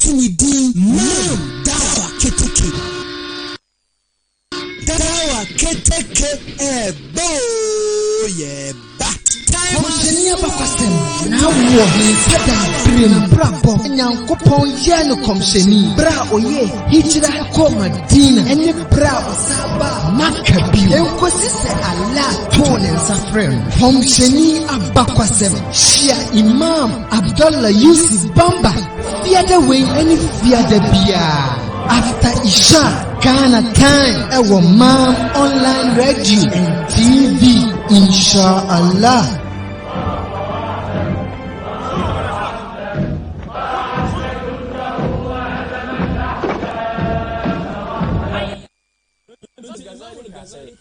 Atunidi Mam Dawa Keteke. Dawa Keteke boy back. Komshenia bakwasem na wo pada brim brabo nyankopon ye no komsheni bra oye hijira ko Madina ene bra osaba makabi enkosi se Allah tonen safren komsheni abakwasem shia Imam Abdullah Yusuf Bamba fiada way any fiada bia after Isha Ghana time ewo Mam online radio and TV inshallah.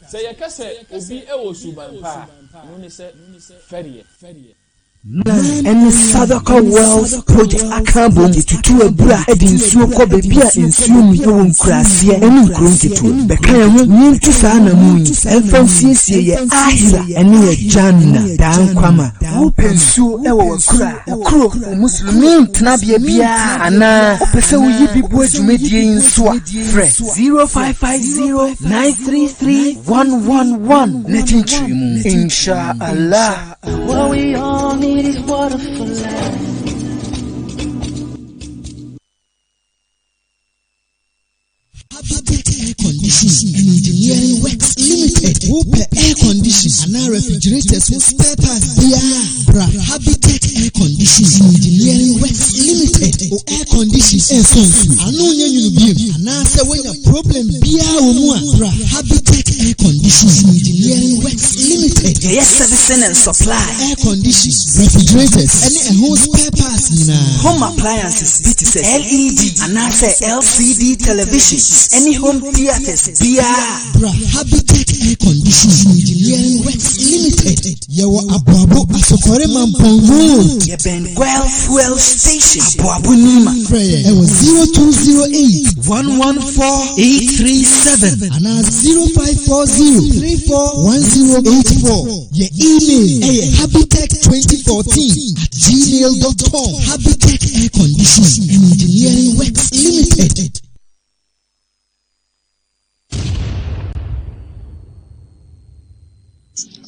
Say a case obi ewo suban pa no ne se ferie and Sadaka Wells Project Akabo to a bra edin suo ko bebia nsuo mu ewo nkrasia enu nkronketo beka ye ho nyintu saa na mu emfansiesie ye ahira ene ye janna dan kwama wo pensuo ewo wakura okro muslimin tnabia bia ana opese wo yibi bo adwumadie nso a fre 0550933111 netinchiri mu inshallah. What we all need is water for life. Air Condition and Engineering Works Limited. Whoop air condition and our refrigerators with spare parts. Bra Habitat Air Condition and Engineering Works Limited. O air condition air phone. I know you be and answer when your problem be bra Habitat Air Condition and Engineering Works Limited. Yes, servicing and supply. Air condition, refrigerators, any home spare parts. Home appliances, BTS, LED, and LCD televisions, any home theaters, Bra Habitat Air Condition Engineering Works Limited. Yawa Abuabo Asokore Mampong Road. Ben Guel Fuel Station. Abuabo Nima. It was 0208 114837 and 0540 341084. Your email habitat2014@gmail.com. Habitat Air Condition and Engineering Works Limited.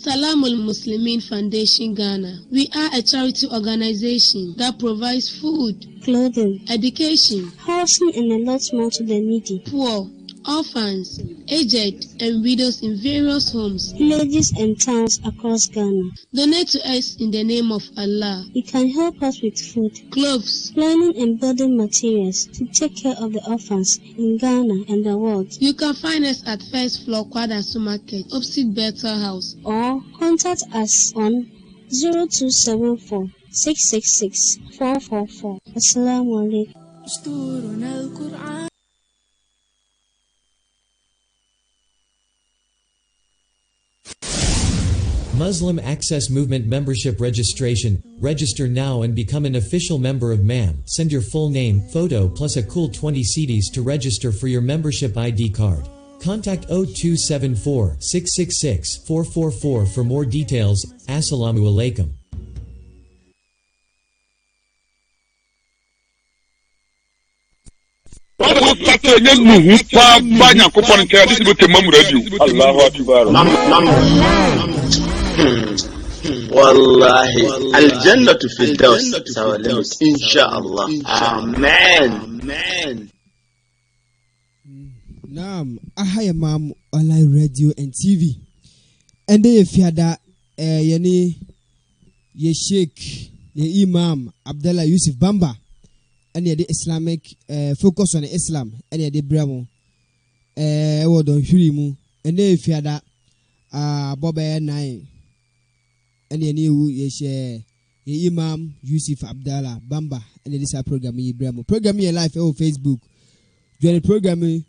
Salamul Muslimin Foundation Ghana. We are a charity organization that provides food, clothing, education, housing, and a lot more to the needy, poor, orphans, aged, and widows in various homes, villages, and towns across Ghana. Donate to us in the name of Allah. You can help us with food, clothes, learning, and building materials to take care of the orphans in Ghana and the world. You can find us at First Floor Kwadasu Market, opposite Bethel House, or contact us on 0274 666 444. Assalamu alaikum. Muslim Access Movement Membership Registration. Register now and become an official member of MAM. Send your full name, photo plus a cool 20 CDs to register for your membership ID card. Contact 0274 666 444 for more details. Assalamu alaikum. Wallahi, al-jannatu fil daws sawalim, inshallah. Amen. Naam, ahaya Mam online radio and TV. And they fiada yani ye Sheikh ye Imam Abdullah Yusuf Bamba and the Islamic focus on Islam and the Bramo wodon hurimu and they fiada Boba nine and the new ye Imam Yusuf Abdullah Bamba and this program ye Bramo program ye live on Facebook. Join the program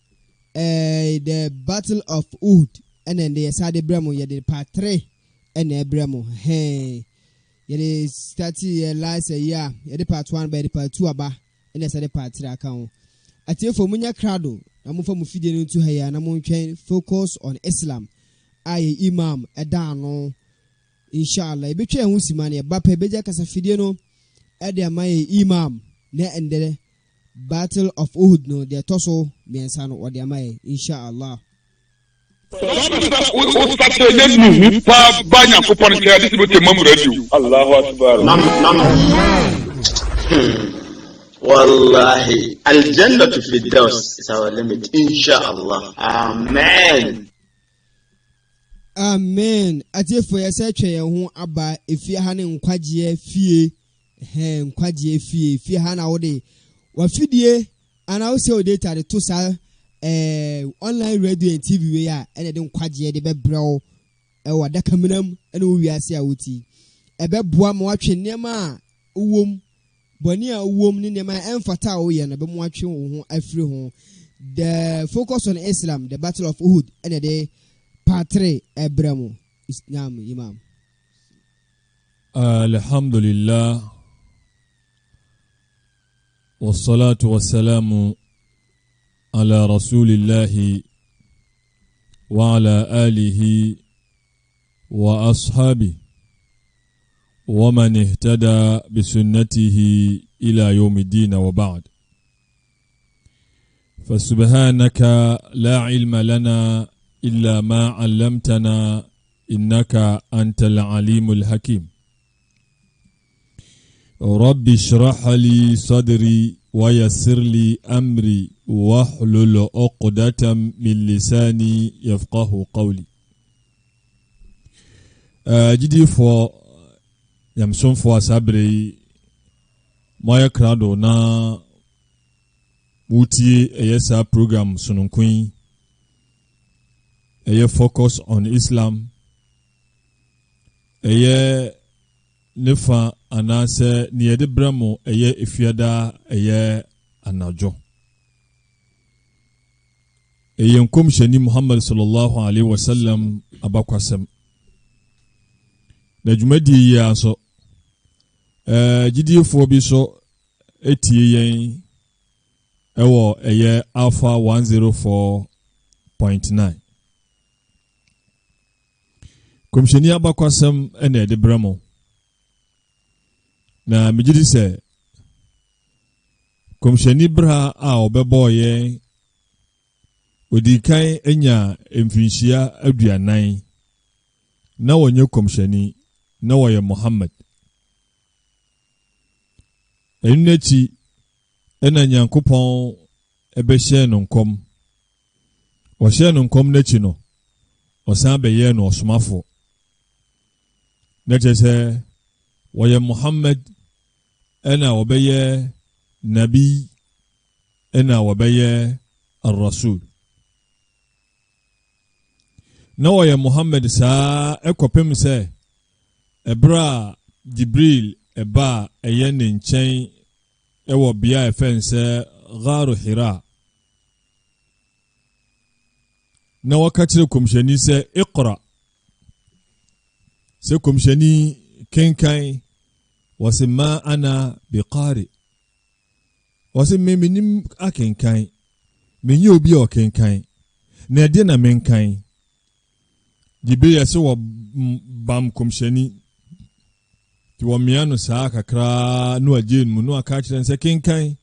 the Battle of Uhud and then the Sade Bramo ye the part 3 and the Bramo hey ye start last year ye the part 1 by the part 2 aba and the part 3 account at you for munya crowd na for mu fide no to here na mo twen focus on Islam ay Imam edano inshallah e betwe hu simane ba pa beja kasa fide no e de amaye Imam na endere Battle of Uhud no de toso miensa no ode amaye inshallah. Allahu Akbar. Wallahi, Al-Jannah to Firdaus is our limit, inshallah. Amen. Amen. Ati for yesa twa yen ho aba efie ha ne nkwagie fie nkwagie fie ha na wo de wa fidie ana wo se o data de to sa online radio and TV we ya ene de nkwagie de bebrɛw wa daka menam ene wo wiase a woti ebeboa ma watwe nema a uwom boni a uwom ne nema emfata wo ye na be mo watwe wo ho afiri ho. The focus on Islam, the Battle of Uhud ene de Patre Ebramo Islam Imam. Alhamdulillah wassalatu wassalamu ala rasulillahi wa ala alihi wa ashabi wa man ihtada bisunnatihi ila yawmiddin wa ba'd. فسبحانك لا علم لنا إلا ما علمتنا إنك أنت العليم الحكيم. رب اشرح لي صدري ويسر لي أمري واحلل عقدة من لساني يفقه قولي. جدي فو يمسون فو صبري ما يكرادو نا wuti eyesa program sununkun eye focus on Islam eye nefa anase ni yede bramo eye efiada eye anajo eye nkom shani Muhammad sallallahu alaihi wasallam abakwasem na jumadi ya so gidifo bi so etie yen ewo eye Alpha 104.9 komsheni abakwasem ene de bramo na mejidi se komsheni bra a obeboye odikan enya emfinhia aduanan na wonye komsheni na woye Muhammad ennechi ena nyankopon ebehye no nkom wo hye no nkom nachi no osan beye no osomafo na jese woye Muhammad ena obeye nabi ena obeye ar-rasul na woye Muhammad sa ekopem se ebra Jibril eba eye ne nchen ewo bia efense gharu Hira na wakati komsheni se iqra se komsheni kenkai wasima ana biqari wasima minim akenkai menye obi o kenkai na de na menkai Jibril se wo bam komsheni wa miano saa kakra no ajen mu no aka kire nse kenkan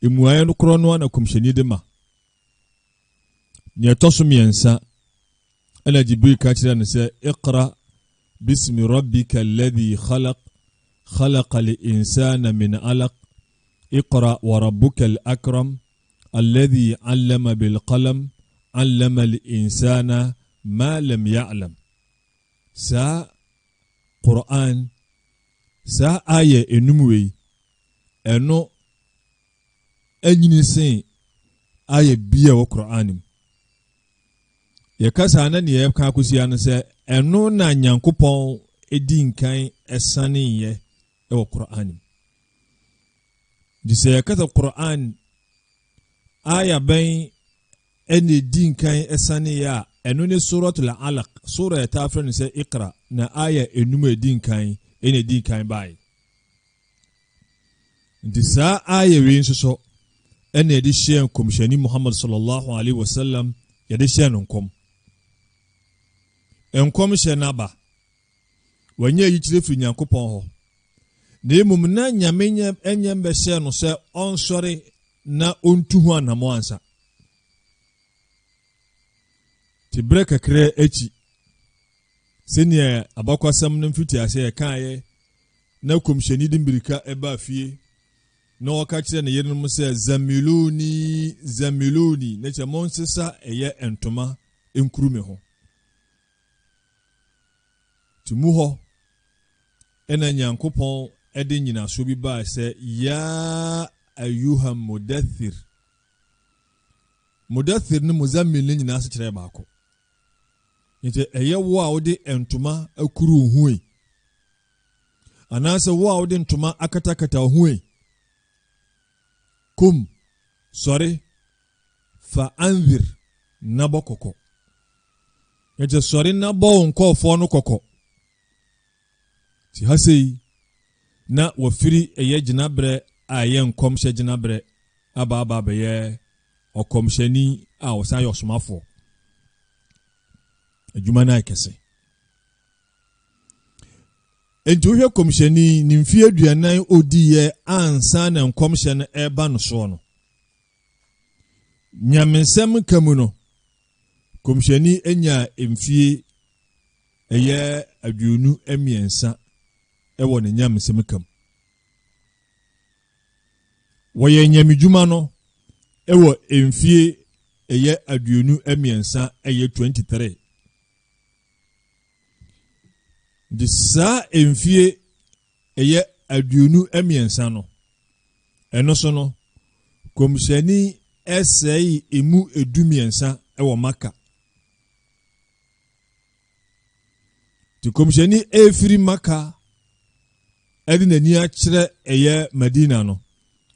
emuaye no kro no na komsheni de ma ne toso miensa ala Jibril ka kire ne se iqra bismi rabbika alladhi khalaqa al-insana min 'alaq iqra wa rabbuka al-akram alladhi 'allama bil qalam 'allama al-insana ma lam ya'lam. Sa Quran sa aye enumwe eno enyinisen aye bia wo Quran ye kasa na ne ye ka kusia no se eno na nyankopon edi nkan esane ye wo Quran dise ye kasa Quran aya ben ene di nkan esane ya eno ne suratul alaq sura ta afre se iqra na aya enum edin kan ene din kan bai ndisa aya wi nso ene edi hye komshani Muhammad sallallahu alaihi wasallam ya de hye nkom hye na ba wanye yi kire firi nyankopon ho na mmom na nyame enye mbɛhyɛ no sɛ ɔnsɔre na ontu ho anamo ansa ti brɛ kakra akyi sɛnea abakwasɛm no mfiti ase yɛkaeɛ na kɔmhyɛni de mbirika ɛba fie na wɔka kyerɛ ne yerenom sɛ zamiloni na kyerɛ mo nsesa ɛyɛ ntoma nkuru me ho ti mu hɔ ɛna nyankopɔn ɛde nyinaso bi baa sɛ ya ayuha mudathir ne muzammil ne nyinaa se kyerɛ baako nti ɛyɛ wo a wode ntoma akuru ho yi anaasɛ wo a wode ntoma akatakata ho yi kum sɔre fa anzir na bɔ kɔkɔ nti sɔre na bɔ wo nkɔɔfoɔ no kɔkɔ ti ha sei na wafiri ɛyɛ gyinaberɛ a ɛyɛ nkɔmhyɛ gyinaberɛ aba bɛyɛ ɔkɔmhyɛni a wɔsan yɛ ɔsomafoɔ adwuma no ayɛkɛse enti wohwɛ kɔmhyɛni ne mfeɛ 40 odiiɛ ansa na nkɔmhyɛ no ɛba no soɔ no nyamensɛm ka mu no kɔmhyɛni anya mfeɛ ɛyɛ 23 ɛwɔ ne nyamensɛm ka mu wɔyɛ nyamedwuma no ɛwɔ mfeɛ ɛyɛ 23 ɛyɛ 23 de saa mfie ɛyɛ 23 no ɛno so no kɔmhyɛni ɛsɛe emu 13 ɛwɔ maka te kɔmhyɛni ɛfiri maka ɛde n'ani akyerɛ ɛyɛ madina no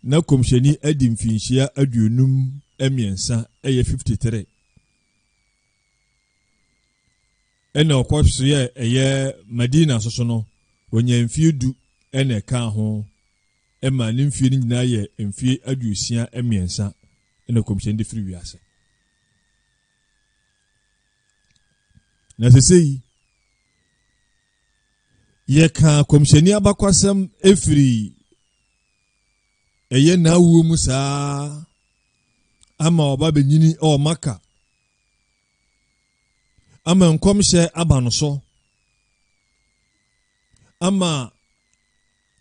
na kɔmhyɛni adi mfinhyia 53 ɛyɛ 53 ɛna ɔkɔso yɛ ɛyɛ madina soso no wɔnya mfie 10 ɛna ɛka ho ɛma ne mfie no nyinaa yɛ mfie 63 ɛna kɔmhyɛni de firi wiase na sesei yɛka kɔmhyɛni abakwasɛm ɛfiri ɛyɛ naawuo mu saa ama ɔba bɛnyini ɔwɔ maka ama nkɔmhyɛ aba no so ama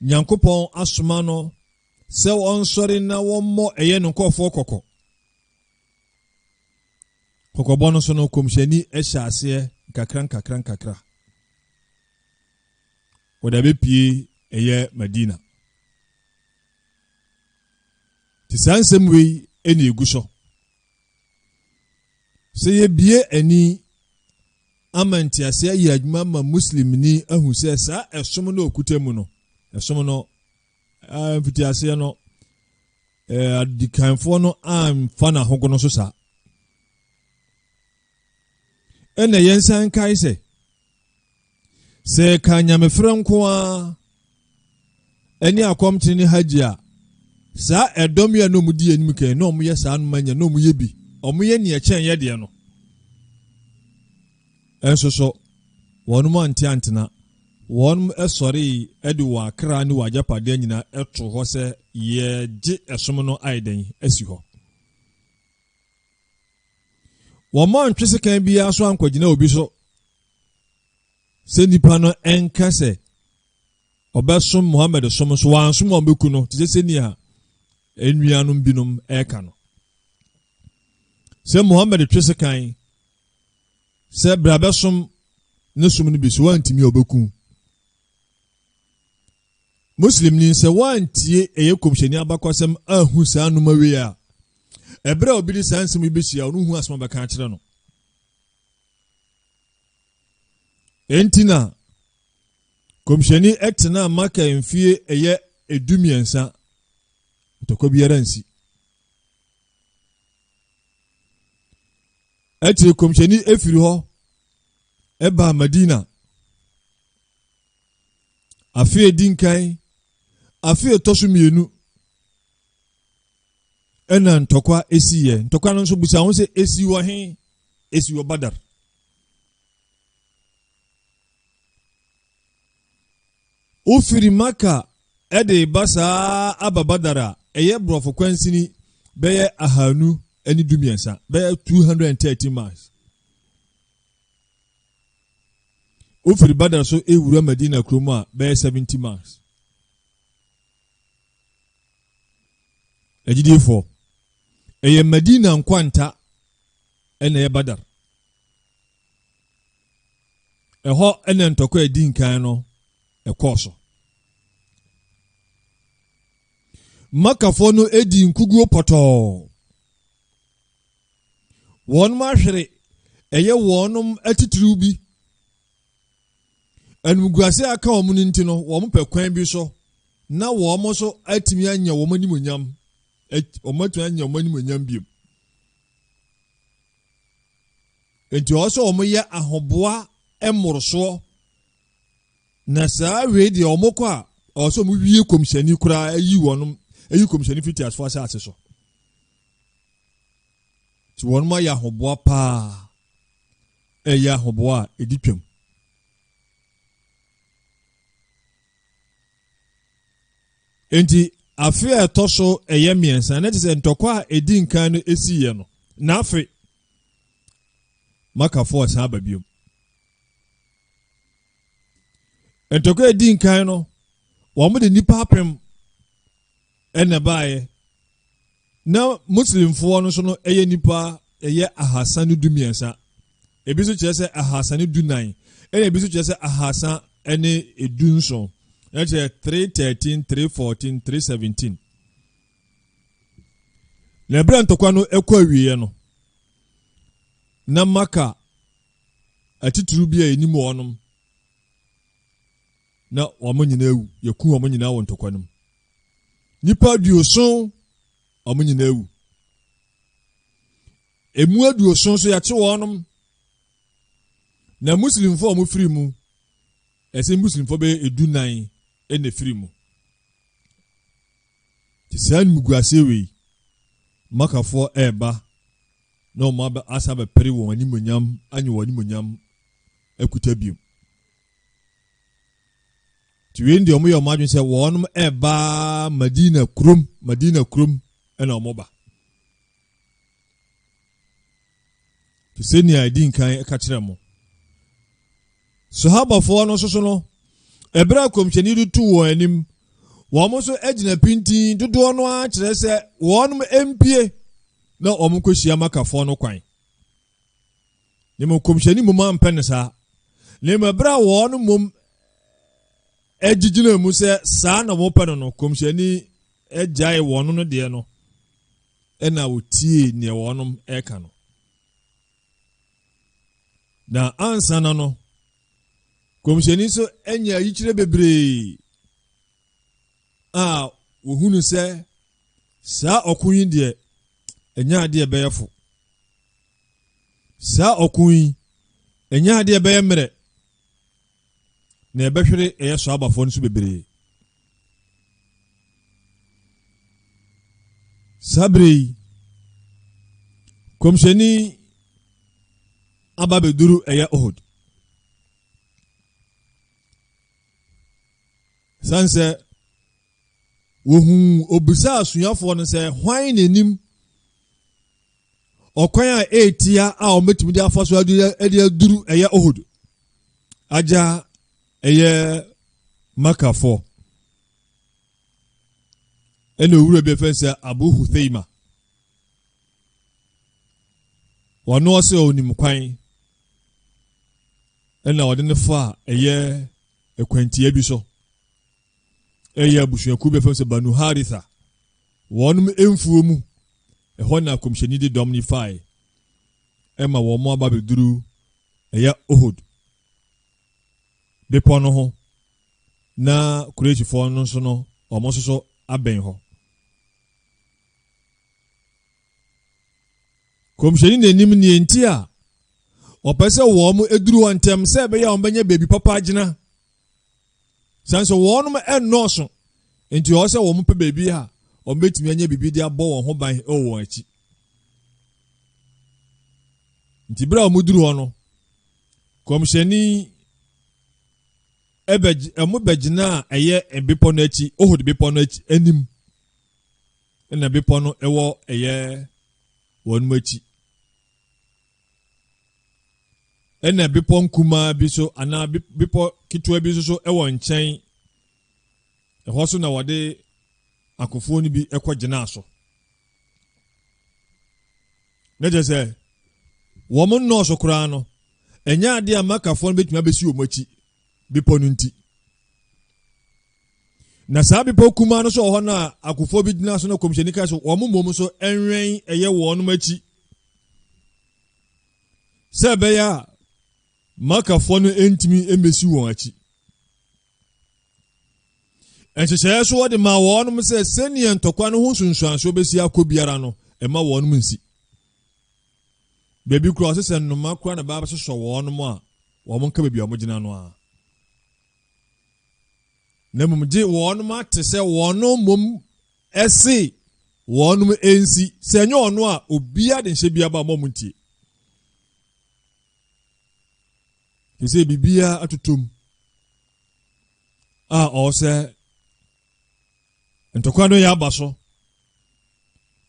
nyankopɔn asoma no sɛ ɔnsɔre na wɔmmɔ ɛyɛ no nkɔfoɔ kɔkɔbɔ no so no kɔmhyɛni ɛhyɛ aseɛ nkakra wɔda bɛpie ɛyɛ madina ti saa nsɛm wei ɛna egu so sɛ yɛbie ani ama ntiase ayi adwuma ma muslimni ahu sɛ saa ɛsom no okuta mu no ɛsom no mfitiase no adikanfoɔ no amfa na hogo no so saa ɛna yɛnsan kae sɛ ka nyamefrɛ nko a ɛne akɔmtene ne hajji a saa ɛdɔm yɛ no mu di anim kan na ɔmo yɛ saa no manya na ɔmo yɛ bi ɔmo yɛ ne ɛkyɛn yɛ deɛ no ɛnso so wɔn mu antena wɔn ɛsɔre ɛde wɔ akra ne wɔ agyapadeɛ nyinaa ɛto hɔ sɛ yɛgye ɛsom no ayɛden asi hɔ wɔn mu antwe sekan biara so ankɔgyina obi so sɛ nipa no ɛnka sɛ ɔbɛsom Muhammad som so wansom wɔn bɛku no te sɛ nea enuanom binom ɛka no sɛ Muhammad twe sekan sɛ bra bɛsom ne som no bi so wantimi ɔbɛku muslim ni sɛ wantie ɛyɛ kɔmhyɛni abakwasɛm ahu saa noma wei a ɛbrɛ a obi de saa nsɛm bɛhyia ɔno hu asɛm bɛka akyerɛ no entina kɔmhyɛni ɛtena maka mfie ɛyɛ 12 ntɔkwa biara nsi ɛtire kɔmhyɛni efiri hɔ ɛba madina afei dinkan afei tɔso mienu ɛna ntɔkwa esiye ntɔkwa no nso busa ho sɛ esi wɔ he esi wɔ badar ofiri maka ɛde basa ababadara ɛyɛ brofo kwansini bɛyɛ ahanu ɛne dumiɛnsa bɛyɛ 230 miles. Ofiri badara so ewura Medina kurom a bɛyɛ 70 miles. Agidifo ɛyɛ Medina nkwanta ɛna ɛyɛ badar. Ɛhɔ ɛna ntɔkwa edi nkan no ɛkɔɔ so. Makafo no edi nkuguo pɔtɔɔ. Wɔn mahwere ɛyɛ wɔnom atitiriw bi. Enumuguase aka wɔn no nti no wɔn pɛ kwan bi so na wɔn so atimi anya wɔn animonyam. Wɔn atumi anya wɔn animonyam bi. Enti ɔsɔ wɔn yɛ ahoboa ɛmorosoɔ na saa wei deɛ wɔn kɔ a ɔsɔ wɔn wie komisɛni koraa ayi wɔn ayi komisɛni fiti asfo asase so. Ti wɔn ayɛ ahoboa paa ɛyɛ ahoboa a edi twam. Enti afe a ɛtɔ so ɛyɛ mmiɛnsa na te sɛ ntɔkwa a edi nkan no esi yɛ no na afe makafo ɔsan aba biom. Ntɔkwa edi nkan no wɔn de nipa apem ɛna baayɛ na muslimfoɔ no so no ɛyɛ nipa ɛyɛ ahasa no dumiɛnsa ebi nso kyerɛ sɛ ahasa no dunan ɛna ebi nso kyerɛ sɛ ahasa ɛne edu nson. That's 313, 314, 317. Lebra ntokwa no ekwa wiye no. Na maka atituru bi a enim wonom. Na wɔn nyinaa ewu, yeku wɔn nyinaa wɔ ntokwa no. Nipa duoson wɔn nyinaa ewu. Emu aduoson so yɛte wɔnom. Na muslimfo a wɔn firi mu. Ɛsɛ muslimfo bɛ edunan ene firi mu. Ti saa muguase wei makafo ɛba na ɔmo aba asa bɛ pere wɔn animonyam anyi wɔn animonyam ekuta biom. Ti wei ndi ɔmo yɛ ɔmo adwene sɛ wɔn ɛba Madina kurom ɛna ɔmo ba. Ti sɛ ni adi nkan ɛka kyerɛ mo. Sahabafoɔ no soso no ebra komhyɛni do tu wɔn anim wɔn so agyina pintin dodoɔ no a kyerɛ sɛ wɔn mpie na wɔn kɔhyia makafoɔ no kwan ne mo komhyɛni mu ma mpɛ ne saa ne mo ebra wɔn mom agyegyina mu sɛ saa na wɔn pɛ no komhyɛni agyae wɔn no deɛ no ɛna wotie nea wɔn ɛka no na ansa na no komisyɛni so anya yikyire bebree a wohunu sɛ saa ɔko yi deɛ enya adeɛ bɛyɛ fo saa ɔko yi enya adeɛ bɛyɛ mmerɛ na ɛbɛhwere ɛyɛ so abafoɔ no so bebree sabri komisyɛni aba beduru ɛyɛ Uhud sanse wohu obisa asuafoɔ no sɛ hwan n'anim ɔkwan a etia a ɔmetumi de afa so ade aduru ɛyɛ Uhud agya ɛyɛ makafoɔ ɛna owura bi fɛ sɛ Abu Huthaima wɔno ɔsɛ onim kwan ɛna ɔde ne fa ɛyɛ ekwantia bi so ɛyɛ abusuakuo bi fɛm sɛ Banu Haritha wɔnom emfuo mu ɛhɔ na komhyɛni de dɔm ni fae ɛma wɔn mo aba beduru ɛyɛ Uhud bepɔ no ho na Kureishifoɔ no nso no wɔn nso so abɛn hɔ komhyɛni n'anim nie nti a ɔpɛ sɛ wɔn mo eduru wɔn ntɛm sɛ ɛbɛyɛ wɔn bɛnya beebi papa agyina sanso wɔn ɛnɔɔso nti ɔwɔ sɛ wɔn pɛ beebi a wɔn bɛtumi anya bibi de abɔ wɔn ho ban ɛwɔ wɔn akyi nti bere a wɔn duru hɔ no kɔmhyɛni emo begina eye ebipo no achi ohud bipo no achi anim na bipo no ewo eye wonu achi ena bipo nkuma bi so ana bipo kitwa bi so ewo nchen eho so na wode akofo ni bi ekogina so na jese wo mo no so kura no enya ade amakafo no betuma besi omachi bipo no nti na saa bipo kuma no so ho na akofo bi dina so na komisheni ka so wo mo so enwen eye wo no machi sebe ya makafo no entimi emesi won achi enhyehyɛ so wode ma wo no se senie ntokwa no ho sunsuan so besi akobiara no ema wo no nsi bebi kura sɛ nnoma kura na baba so wo no mo a wo mo nka bebi a mo gina no a na mum gye wo no ma te sɛ wo no mum ɛse wo no ensi sɛ nyɛ ono a obia de nhyɛ bia ba mo muntie kise bibia atotom a ɔsɛ ntokwa no ya aba so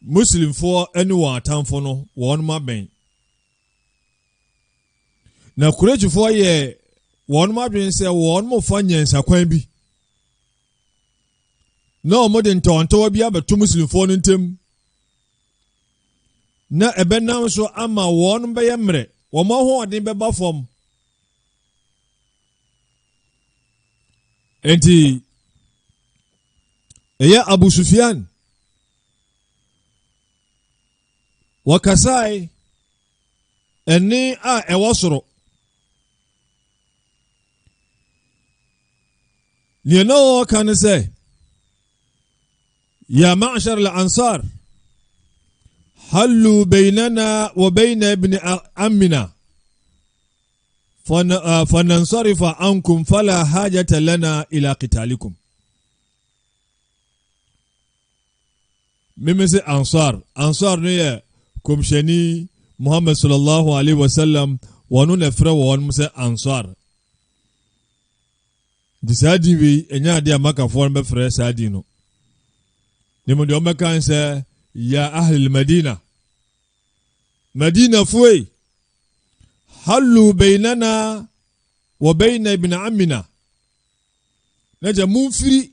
muslimfo ani wɔn atamfo no wɔn ma bɛn na kurejifo yɛ wɔn ma dwen sɛ wɔn mo fa nyansa kwan bi na ɔmo de ntɔntɔwa bi abeto muslimfo no ntem na ɛbɛnam so ama wɔn bɛyɛ mmerɛ wɔn ahoɔden bɛba fam enti ɛyɛ Abu Sufyan wakasai ɛne a ɛwɔ soro لأنه كان سي يا معشر الأنصار حلوا بيننا وبين ابن عمنا فننصرف عنكم فلا حاجة لنا إلى قتالكم ممسي أنصار نية كمشني محمد صلى الله عليه وسلم وننفر ونمسي أنصار di sadi we enya ade amaka fo be frɛ sadi no nemu de o meka nse ya ahli madina fuwe hallu bainana wa baina ibn ammina naja mumfiri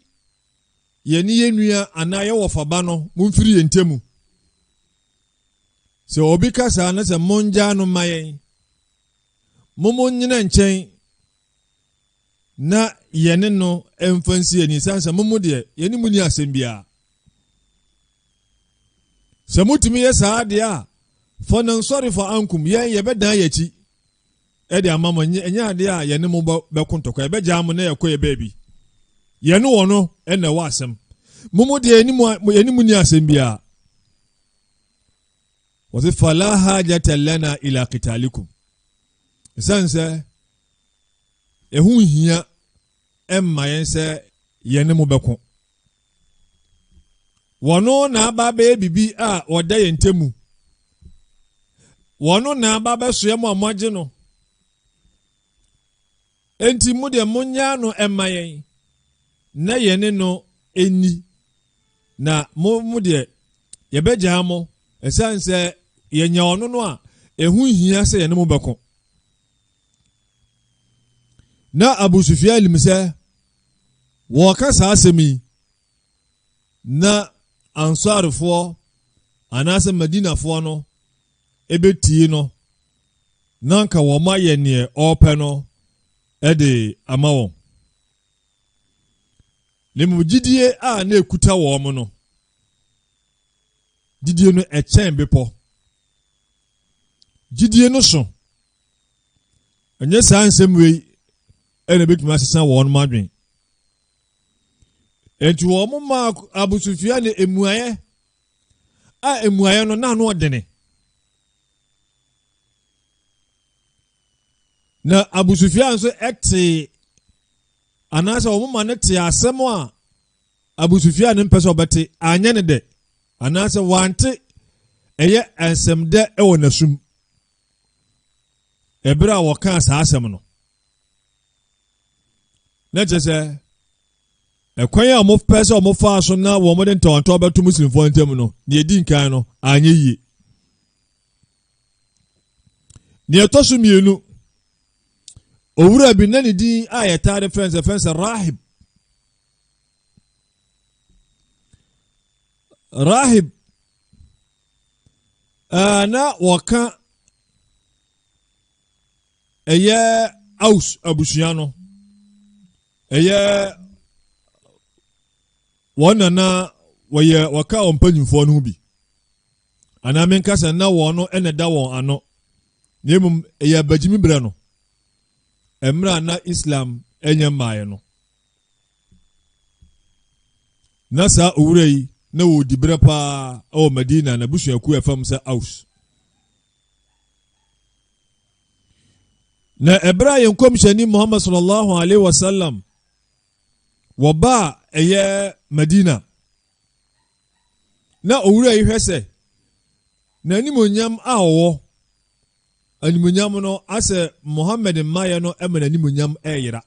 yeni yenua anaye wo faba no mumfiri yentemu se obi kasa na se monja no mayen nyina nkyɛn na yene no emfansi ani sansa mumu de yene muni asembia se mutumi yesa de a for nan sorry for ankum yen yebedan yachi e de amama enya de a yene mu be kontokwa be jam na yakoye baabi yene wo no e na wa asem mumu de yene muni asembia wa fala hajata lana ila qitalikum sansa ehu hia emma yense yene mu beko wono na aba be bibi a oda yentemu wono na aba be so yemu amagye no enti mu de munya no emma yen na yene no eni na mu de yebegya mo esanse yenya ono no a ehu hia se yene mu beko na Abu Sufyan limse wakasa asemi na ansarfo anase madinafo no ebetie no nanka wo maye ne ope no ede amawo lemugidie a na ekuta wo mo no didie no echen bepo gidie no so enye sansem wei ene betuma sesa won madwen enti wo mo ma Abu Sufyan emuaye a emuaye no na no odene na Abu Sufyan so ekte anasa wo mo ma ne te asem a Abu Sufyan mpese obete anya ne de anasa wante eye ensem de e wo nasum ebra wo kan sa asem no na kyese ekwan a mo pese o mo fa so na wo mo de ntonto beto muslimfo ntem no ne edi nkan no anye yi ne etosu mienu owura bi na ne din a yetare fence rahib na waka eye aus abusua no eye wonana waye waka ompanyimfo no bi ana menkasa na wono ene da won ano nemum eye bagimi bre no emra na islam enye maaye no na sa owura yi na wo dibre pa o Medina na busuaku efam se aus na Ibrahim komshani Muhammad sallallahu alaihi wasallam waba eye Medina na owura yi hwese na nimonyam awo animonyam no ase Muhammad maye no emana nimonyam eyira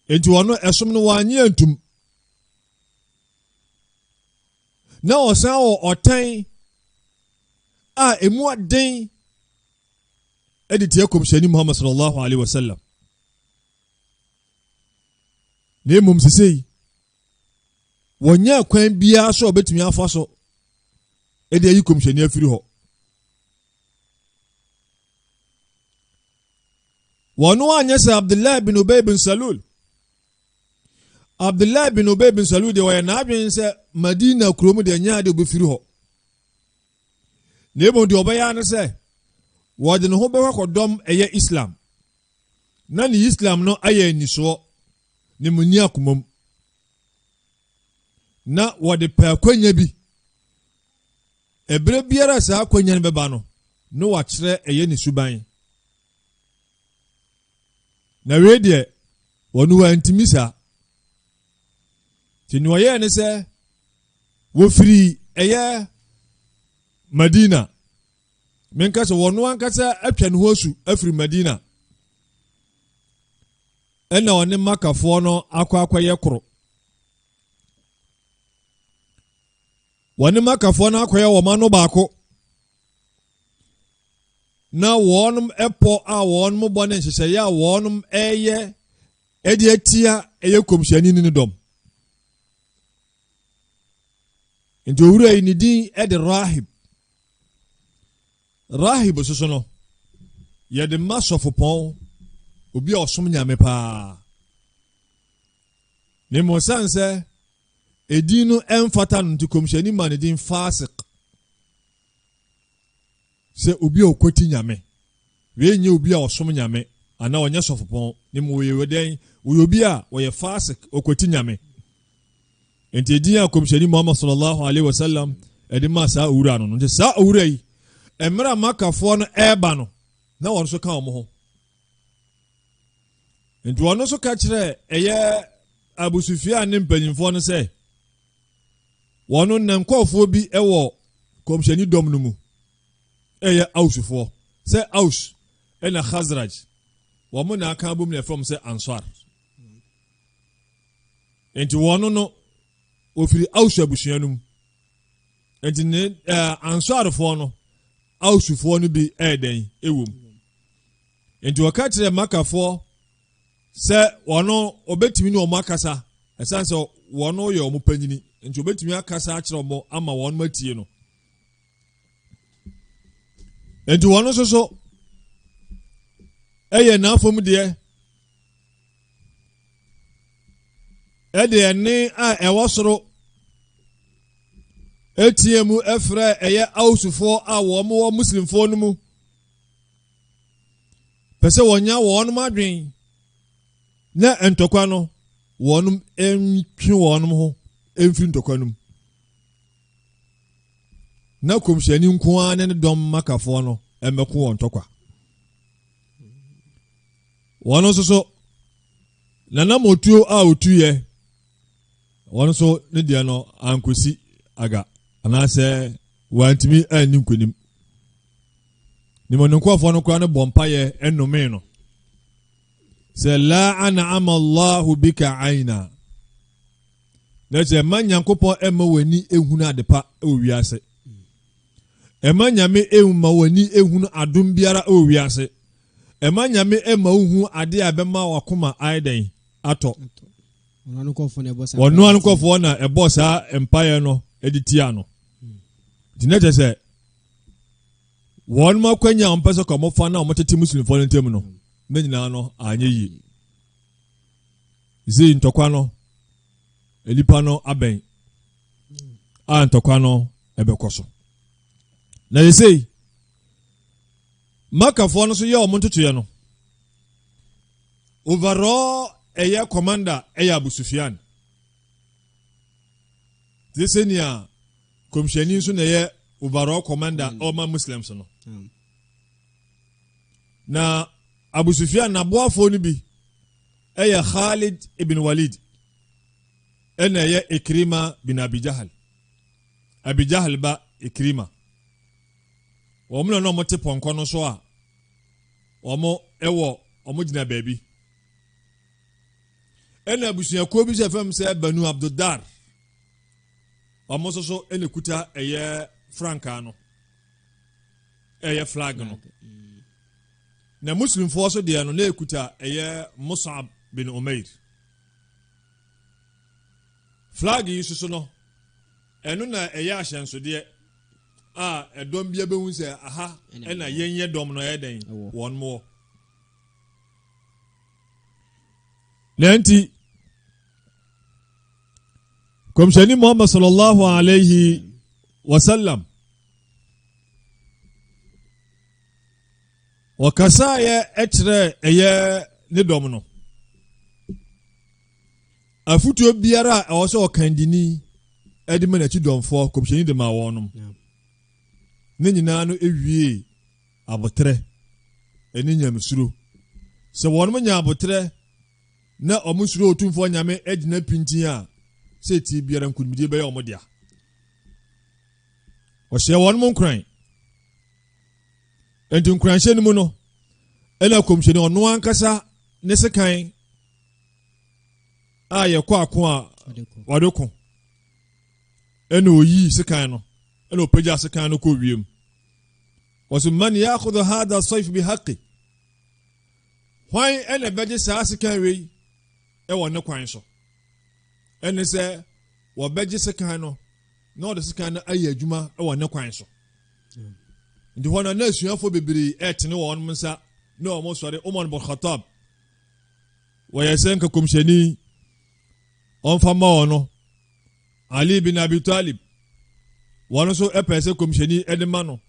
enti wono esom no wanye antum na osan o otan a emu aden editi akomshani Muhammad sallallahu alaihi wasallam ne mum sesei wonya kwan bia so obetumi afa so edi ayi komshani afiri ho wono anya sa Abdullah bin Ubay bin Salul de waya na adwen se Madina kromu de nya de obefiri ho ne mo de obaya no se wode no ho be kwakodom eye Islam na ni Islam no aye niso ne munni akomam na wode pa kwanya bi ebre biara sa kwanya ne beba no wa kire eye ni suban na we de wonu wa ntimisa tinuaye ne se wo firi eye Madina menkasa wonu ankasa atwa ne hosu afiri Madina ena woni makafo no akwaye koro woni makafo no akwaye wo mano baako na wonum epo a wonum bone nhyehyeye a wonum eye edi atia eye komhyani ni dom enti owura yi ni din edi rahib soso no ye de masofo pon obi osom nyame pa ne mo sanse edinu emfata no komhyani ma ne din fasik se obi okoti nyame we nye obi a osom nyame ana onye sofopon ne mo we weden we obi a we fasik okoti nyame enti edin a komhyani Muhammad sallallahu alaihi wasallam edima sa owura no nti sa owura yi emra makafo no eba no na won so ka omo ho enti won so ka kire eye Abu Sufyan ne mpanyimfo no se won nankofo bi ewo komhyani dom no mu eye ausufo se aus ena Khazraj wo mo na aka bom ne from se Ansar enti won no ofiri aus abusuanum enti ne Ansar fo no ausufo no bi eden ewom enti wakatire makafo se wono obetimi ni omakasa esanse wono ye omupanyini enti obetimi akasa akire omo ama wono matie no enti wono soso eye na afom de ede ne a ewosoro etiemu efre eye ausufo a wo muslimfo no mu pese wonya wono madwen na entokwa no wonum entwi wonum ho emfiri ntokwa num na komhyani nko a ne dom makafo no emeko won ntokwa wono soso na motuo a otuye wono so ne dia no ankosi aga anase wantimi ani nkonim ni mononkofo no kwa no bompaye enome no sɛ la an'ama Allahu bika aina na sɛ ma Nyankopɔn ɛma w'ani ehunu adepa ɛwɔ wiase ɛma Nyame ehuma w'ani ehunu adom biara ɛwɔ wiase ɛma Nyame ɛma uhu ade a bɛma wakoma aiden atɔ wɔno ankɔfoɔ na ɛbɔ saa empire no ɛde tia no dinɛkyɛ sɛ wɔn ma kwanya ɔmpɛ sɛ kɔmɔfa na ɔmɔtete muslimfoɔ no ntam no na nyinaa no anyɛ yie zii ntɔkwa no nipa no abɛn a ntɔkwa no ɛbɛkɔ so na yɛsei makafoɔ no so yɛ ɔmo ntotoyɛ no overall ɛyɛ commander ɛyɛ Abu Sufyan desenia komhyɛni nso na ɛyɛ overall commander ɔma Muslims no na Abu Sufyan na boafoɔ no bi ɛyɛ Khalid ibn Walid ɛna ɛyɛ Ikrima bin Abi Jahal ba Ikrima wɔn na ɔmo te pɔnkɔ no so a ɔmo gyina baabi ɛna abusuakuo bi sɛ fam sɛ Banu Abdudar ɔmo nso so ɛna kuta ɛyɛ frankaa no ɛyɛ flag no na muslimfoɔ so deɛ no na ekuta ɛyɛ Mus'ab bin Umair flag yi so no ɛno na ɛyɛ ahyɛnsodeɛ a ɛdɔm bia bɛhu sɛ aha ɛna yɛnyɛ dɔm no ɛyɛ den wɔn mo nanti komshani Muhammad sallallahu alaihi wasallam wakasaya etre ɛyɛ ne dɔm no afutuo biara a ɛwɔ sɛ ɔkandini ɛde ma n'akyi dɔmfoɔ komshani de ma wɔnom ne nyinaa no ewie abotrɛ ɛne nyamsuro sɛ wɔnom nya abotrɛ na ɔmo suro otumfoɔ nyame agyina pintin a sɛ ti biara nkunimdie bɛyɛ ɔmo dea ɔhyɛ wɔnom nkran enti nkranhyɛ no mu no ɛna komhyɛni ɔno ankasa ne sekan a yɛkɔ ako a wɔde ko ɛna oyi sekan no ɛna ɔpagya sekan no kɔ wiem wɔso man ya'khudhu hadha as-sayf bi haqqi hwan ɛna bɛgye saa sekan wei ɛwɔ ne kwan so ɛne sɛ wɔbɛgye sekan no na ɔde sekan no ayɛ adwuma ɛwɔ ne kwan so nti hɔ no na asuafoɔ bebree ɛtene wɔn nsa na wɔn sɔre Umar bin Khattab wɔyɛ sɛ nka komhyɛni ɔmfa ma wɔn no Ali bin Abi Talib wɔn nso ɛpɛ sɛ komhyɛni ɛde ma no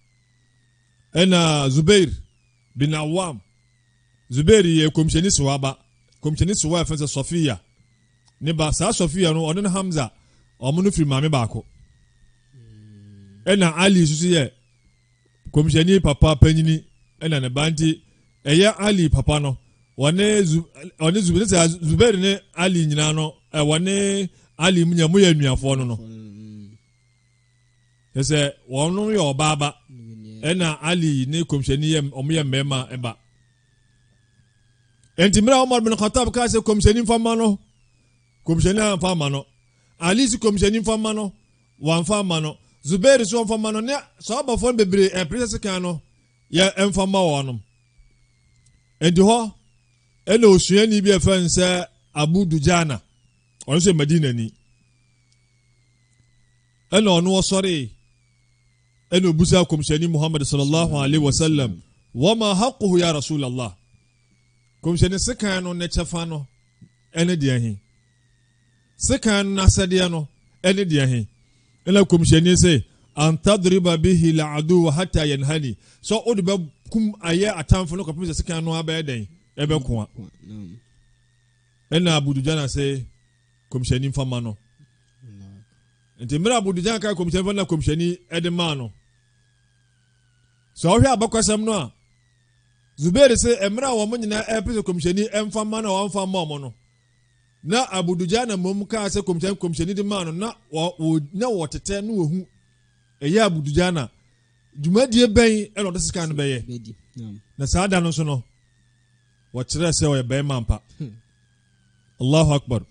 ɛna Zubair bin Awam Zubair yɛ komhyɛni sewaba komhyɛni sewa ɛfɛ sɛ Sofiya ne ba saa Sofiya no ɔne Hamza ɔmo no firi maame baako ɛna Ali nso yɛ komhyɛni papa panyini ɛna ne banti ɛyɛ Ali papa no wɔne Zubair sɛ Zubair ne Ali nyinaa no wɔne Ali mu yɛ nuafoɔ no sɛ wɔn no yɛ ɔbaaba ɛna Ali ne komhyɛni yɛ ɔmo yɛ mmarima ɛba enti mmerɛ Umar bin Khattab ka sɛ komhyɛni mfama no komhyɛni mfama no Ali si komhyɛni mfama no wɔmfa ma no Zubair so mfama no ne so abafo bebree princess kan no yɛ mfama wɔnom enti hɔ ɛna osuani bi ɛfɛn sɛ Abu Dujana ɔno sɛ Madina ni ɛna ɔno ɔsɔre ɛna obusa komhyɛni Muhammad sallallahu alaihi wasallam wama haqquhu ya Rasulallah komhyɛni sekan no ne kyɛfa no ɛne deɛ he sekan no asɛdeɛ no ɛne deɛ he ɛna komhyɛni sɛ antadriba bihi la'adu hatta yanhani so odi ba kum ayɛ atamfo no kɔpem sɛ sekan no abɛyɛ den ɛbɛko a ɛna Abu Dujana sɛ komhyɛni mfama no nti mmerɛ Abu Dujana ka komhyɛni mfama na komhyɛni ɛde ma no so ɔhwɛ abakwasɛm no a Zubair sɛ mmerɛ a wɔn nyinaa ɛpɛ sɛ komhyɛni ɛmfama na wɔmfa ma ɔmo no na Abu Dujana mom ka sɛ komhyɛni de ma no na wɔtetɛ no wɔhu ɛyɛ Abu Dujana dwumadie bɛn ɛna ɔde sika no bɛyɛ na saa da no so no wɔkyerɛ sɛ ɔyɛ bɛrima mpa Allahu Akbar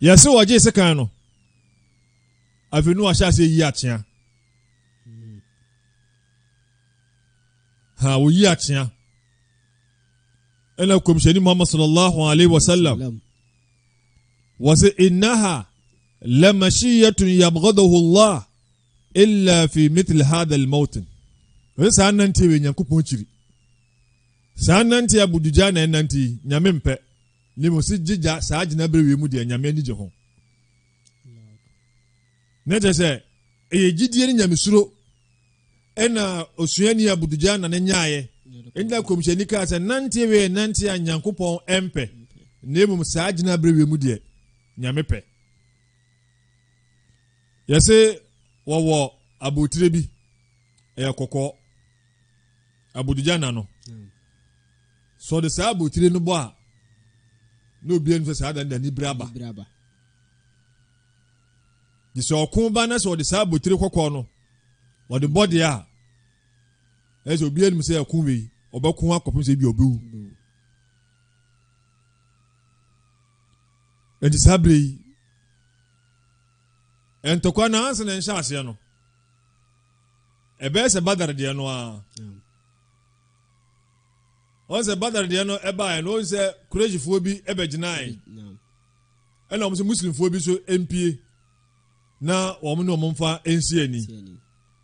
yɛsɛ wɔgye sekan no afei no wahyɛ ase yi akyea ha woyi akyea ɛna kɔmhyɛni Muhammad sallallahu alaihi wasallam wɔsɛ innaha lamashiyatun yabghadahu Allah illa fi mithl hadha al-mawtin wɔsɛ saa nante wɔ Nyankopɔn kyiri saa nante abudugya na nante nyame mpɛ ne mo si gigya saa gyina bere wɔ mu de nyame ani gye ho ne kyɛ sɛ ɛyɛ gyidie ne nyamesuro ɛna osuani abudugya na ne nyaaye ɛnda kɔmhyɛni kaa sɛ nante wɔ nante a Nyankopɔn ɛmpɛ ne mo saa gyina bere wɔ mu de nyame pɛ yɛsɛ wɔwɔ abotire bi ɛyɛ kɔkɔɔ abudugya na no so de saa abotire no bɔ a no obi enu saa dan ni braba de sɛ ɔko ba na sɛ ɔde saa abotire kɔkɔɔ no ɔde bɔde a ɛsɛ obi enu sɛ ɛko wei ɔbɛko akɔpem sɛ bi obewu ɛnti saa bere yi ɛntɔkwa na ansa na nhyɛ aseɛ no ɛbɛyɛ sɛ Badar deɛ no a ɔn sɛ Badar deɛ no ɛbaeɛ no ɔn sɛ Kureishifoɔ bi ɛbɛgyinaeɛ ɛna ɔmo sɛ Muslimfoɔ bi so ɛmpie na wɔn ne wɔn mfa ɛnsi ani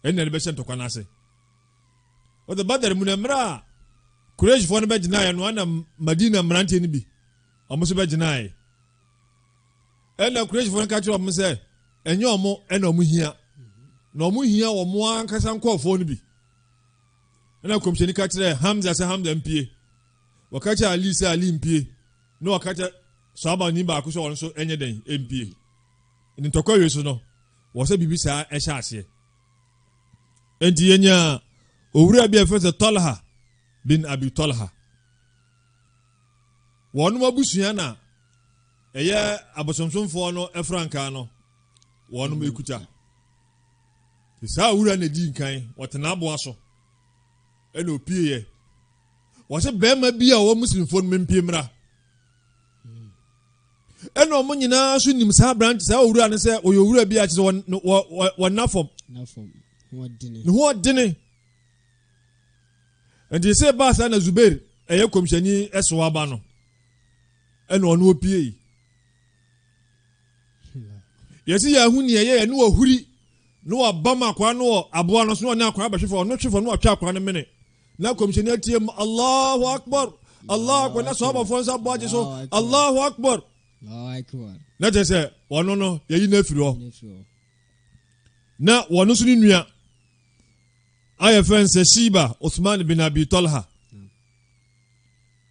ɛna ɛde bɛhyɛ ntɔkwa no ase ɔsɛ Badar mu na mmerɛ a Kureishifoɔ no bɛgyinaeɛ no ana Madina mmeranteɛ no bi ɔmo so bɛgyinaeɛ ɛna Kureishifoɔ no ka kyerɛ ɔmo sɛ ɛnyɛ ɔmo ɛna ɔmo hia na ɔmo hia ɔmo ankasa nkɔɔfoɔ no bi ɛna kɔmhyɛni ka kyerɛ Hamza sɛ Hamza mpie wɔka kyerɛ Ali sɛ Ali mpie na wɔka kyerɛ sahaba ni baako sɛ ɔno nso ɛnyɛ dɛn mpie ne ntɔkwa wie so no wɔsɛ biribi saa ɛhyɛ aseɛ enti yɛnya owura bi a ɛfɛ sɛ Talha bin Abi Talha wɔnom abusua na ɛyɛ abosomsomfoɔ no ɛfrankaa no wɔnom ekuta saa owura na di nkan wɔtena aboa so ɛna opieyɛ wɔsɛ bɛrima bi a wɔwɔ Muslimfoɔ no mpie mmra ɛna ɔmo nyinaa so nim saa branch saa owura no sɛ ɔyɛ owura bi a kyerɛ wɔna fam ne ho ɔdene ɛnti sɛ baa saa na Zubair ɛyɛ kɔmhyɛni ɛso aba no ɛna ɔno opie yɛsi yɛ ahu ne yɛ ne wɔhuri ne wɔbam akwa no wɔ aboa no so na ɔne akwa abɛhwefo ɔno hwefo no ɔtwa akwa no mene na kɔmhyɛni atie mu Allahu Akbar Allahu Akbar na sahabafoɔ nsa bɔ agye so Allahu Akbar na kyerɛ sɛ ɔno no yɛyi no afiri hɔ na wɔno so ne nua ayɛ fɛn sɛ Shiba Uthman bin Abi Talha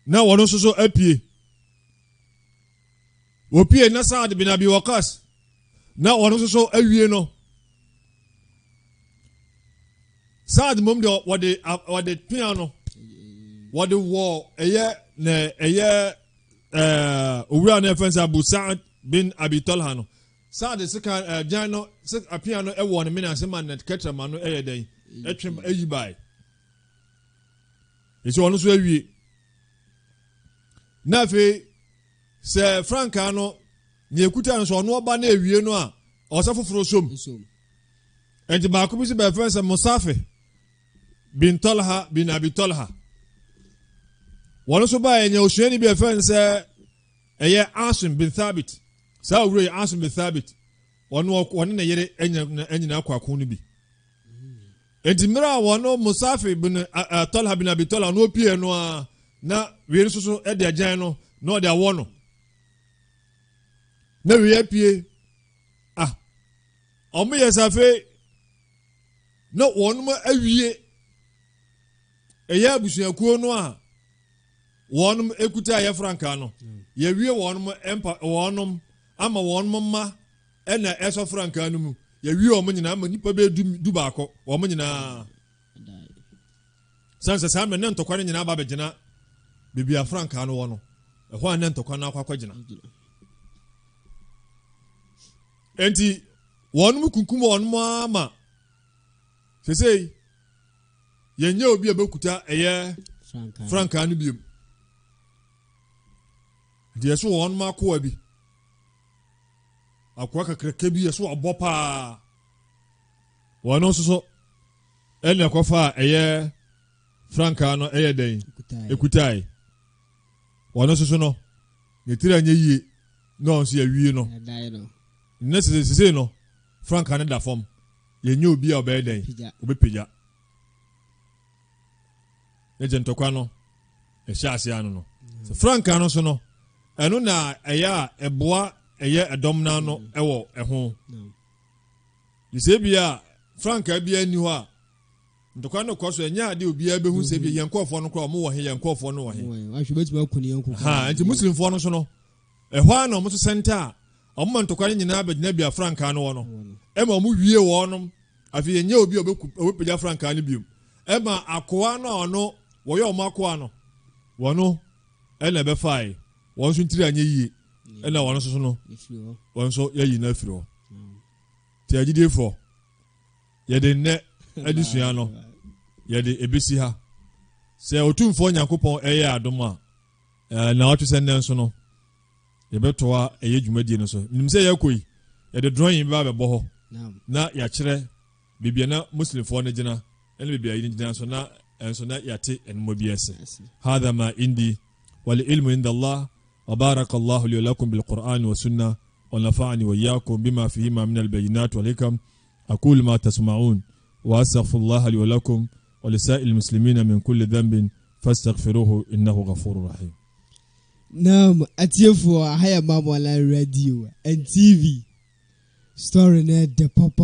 na wɔno nso so apie wɔpie na Saad bin Abi Waqas na wɔno nso so awie no Saad mom de wɔde pia no wɔde wɔ ɛyɛ owura no ɛfɛn sɛ Abu Saad bin Abi Talha no Saad sika gyan no sika pia no ɛwɔ ne mena asɛm na kɛtrɛma no ɛyɛ dɛn ɛtwem ayi bae ɛsɛ ɔno so awie na afei sɛ frankaa no ne ekuta no so ɔno ɔba na awie no a ɔsɛ foforo som ɛnti baako bi sɛ bɛfɛn sɛ Musafi bin Talha bin Abi Talha wɔno so baa ɛnyɛ osuani bi ɛfɛn sɛ ɛyɛ Asim bin Thabit saa owura yɛ Asim bin Thabit ɔne ne yere ɛnyina akɔ ako no bi enti mmerɛ a wɔno Musafi bin Talha bin Abi Talha no opie no a na wie nso so ɛde agyan no na ɔde awɔ no na wie apie ɔmo yɛ safe na wɔnom awie ɛyɛ abusuakuo no a wɔnom ekuta ɛyɛ frankaa no yɛwie wɔnom ama wɔnom ma ɛna ɛsɔ frankaa no mu yɛwie ɔmo nyinaa ama nipa bɛ du baako ɔmo nyinaa sanse saa mɛ ne ntɔkwa no nyinaa ba bɛgyina beebi a frankaa no wɔ no ɛhɔ a ne ntɔkwa no akɔ akɔgyina enti wɔnom kunkum wɔnom ama sesei yɛnyɛ obi a bɛkuta ɛyɛ frankaa no biom deɛ so wɔn ma koa bi akoa kakraka bi so abɔ paa wɔn nso so ɛna kɔfa ɛyɛ franka no ɛyɛ den ekutai wɔn nso so no ne tira nye yie na ɔnso yɛ wie no ne sese no franka ne da fam yɛ nye obi a ɔbɛyɛ den obɛpagya ɛgye ntɔkwa no ɛhyɛ ase ano no franka no so no ɛno na ɛyɛ a ɛboa ɛyɛ ɛdɔm na no ɛwɔ ɛho yɛsɛ bia franka bia ni hɔ a ntɔkwa no kɔ so ɛnyɛ ade obi a bɛhu sɛ bia yɛnkɔɔfoɔ no kora ɔmo wɔ he yɛnkɔɔfoɔ no wɔ he nti muslimfoɔ no so no ɛhɔ a na ɔmo so sɛnta a ɔmo ma ntɔkwa no nyinaa bɛgyina bia franka no wɔ no ɛma ɔmo wie wɔnom afei yɛnyɛ obi a ɔbɛpagya franka no biom ɛma akoa no a ɔno wɔyɛ ɔmo akoa no wɔno ɛna ɛbɛfae wɔn nso ntiri anyɛ yie ɛna wɔn nso so no wɔn nso yɛyi na afiri hɔ te agyidiefo yɛde nnɛ adesua no yɛde ebesi ha sɛ otumfoɔ nyankopɔn ɛyɛ adom a na ɔtwe sɛ nnɛ nso no yɛbɛtoa ɛyɛ dwumadie no so nim sɛ yɛkɔ yi yɛde drawing ba bɛbɔ hɔ na yɛakyerɛ bibia na muslimfoɔ no gyina ɛna bibia yi gyina so na ɛnso na yɛate ɛnoma bi ɛsɛ hadha ma indi wal ilmu inda Allah وبارك الله لي ولكم بالقرآن والسنة ونفعني وإياكم بما فيهما من البينات والحكم أقول ما تسمعون وأستغفر الله لي ولكم ولسائر المسلمين من كل ذنب فاستغفروه إنه غفور رحيم. نعم أتيفو هيا ماما على الراديو and TV story net pop.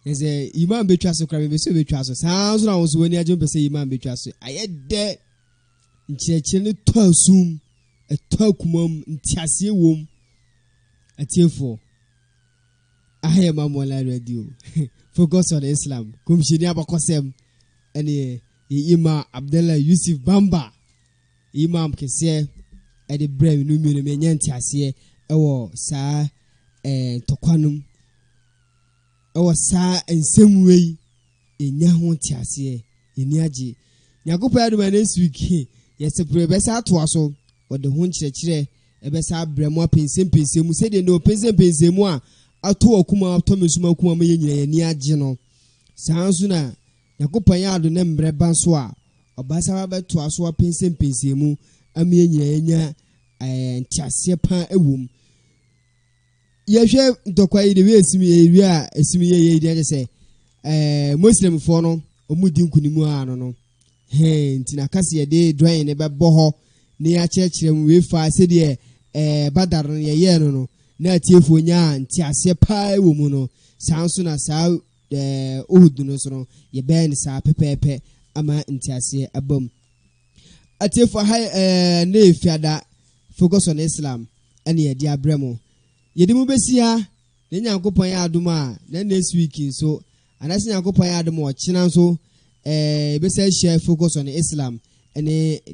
Yes, Imam Betraso Krabi Betraso. Sounds now was when you jump say Imam Betraso. I had that. Nkyerɛkyerɛ tɔ asum ɛtɔ kumam ntiaseɛ wom atiefo ahaya mamola radio focus on Islam komishini abakɔsɛm ɛne Imam Abdallah Yusuf Bamba imam kɛseɛ ɛde brɛ no mi no menya ntiaseɛ ɛwɔ saa tɔkwanum ɛwɔ saa nsɛm wei ɛnya ho ntiaseɛ ɛni agye Nyankopɔn adoma next week yes, Professor Twaso or the Hunchre, a bessa bremo pensem said no pensem a two okuma Thomas Mokuma near Geno. Sounds sooner Yakopayado nembre banswa or Bassa Twaso pensem pensemu a menia and Chasia pan a womb. Yes, Doquay the way area, a similar say, Muslim fono or Mudim Kunimuano. Hey, ntina kasi de drawing ebe boho na ya chechire we fa se de badar no ye no na tiefo nya nti ase pa wo mu no sanso na sa ohudu no so no ye be ni sa pepepe ama nti ase abam atiefo ha na efiada focus on Islam ene ye di abremo ye di mu besi ha na Nyankopon ya adom a na next week so anase Nyankopon ya adom o china so besa share focus on Islam and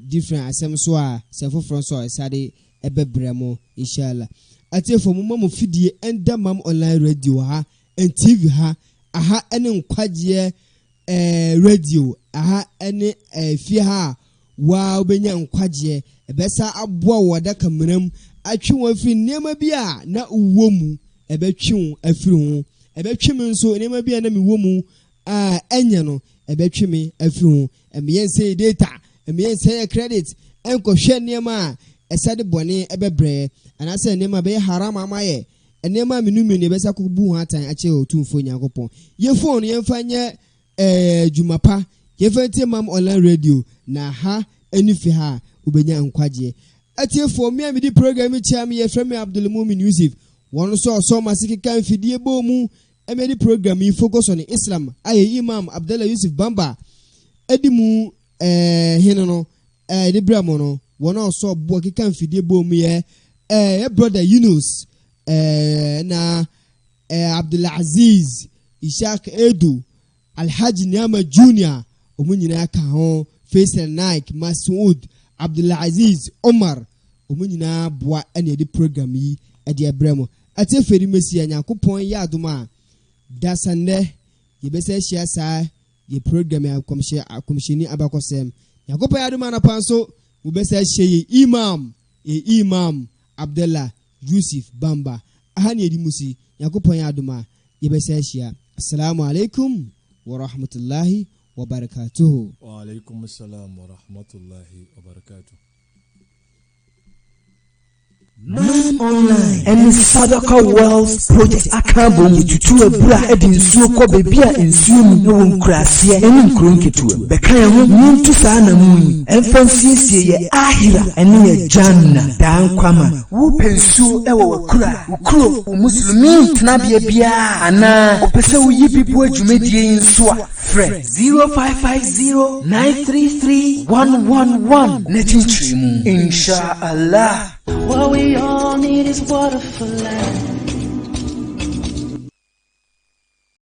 different asem so a self from so sade ebebremo inshallah atiefo mo mamu fidie enda mam online radio ha and TV ha aha ene nkwaje radio aha ene fie ha wa obenya nkwaje ebesa aboa woda kameram atwe won firi nema bi a na uwo mu ebetwe afiri ho ebetwe nso nema bi a na mewo mu enye no ebetwe me afiri ho emiyen say data emiyen say credit enko hwe nema esade bone ebebre anase nema be haram amaye enema minumi ne besa kubu ho atan ache otumfo Nyankopon ye phone ye mfanye jumapa ye fete mam online radio na ha enifi ha ubenya nkwaje atiefo me amidi program chiam ye frame Abdul Mumin Yusuf won so masiki kan fidie bomu emedi program yi focus on Islam aye Imam Abdallah Yusuf Bamba edimu hinono de bramo no won so bo kan fidie bomu ye brother Yunus na Abdul Aziz Ishaq Edu Alhaji Niama Junior omunyina ka ho Faisal Nike Masoud Abdul Aziz Omar omunyina boa ene de program yi de abramo ate feri mesi Nyankopon ya adoma dasande yebese hia sa ye program ya komishini abakosem Nyankopon ya adoma na panso mubesa sheye imam Abdallah Yusuf Bamba ahani edimusi yakopon ya aduma yebesa shia. Assalamu alaikum wa rahmatullahi wa barakatuh. Wa alaikum assalam wa rahmatullahi wa barakatuh. Man Online and Sadaka Wells Project Akambo mututu ebra edin suo ko bebia ensuo mu no nkrasie enu nkronketu beka ho nyintu saa na mu emfansie ye ahira ene ye janna dan kwama wo pensuo ewo wakura ukuro muslimi tnabia bia ana opese wo yipipo adwumadie nso a fre 0550933111 netintrimu insha Allah. What we all need is water for life.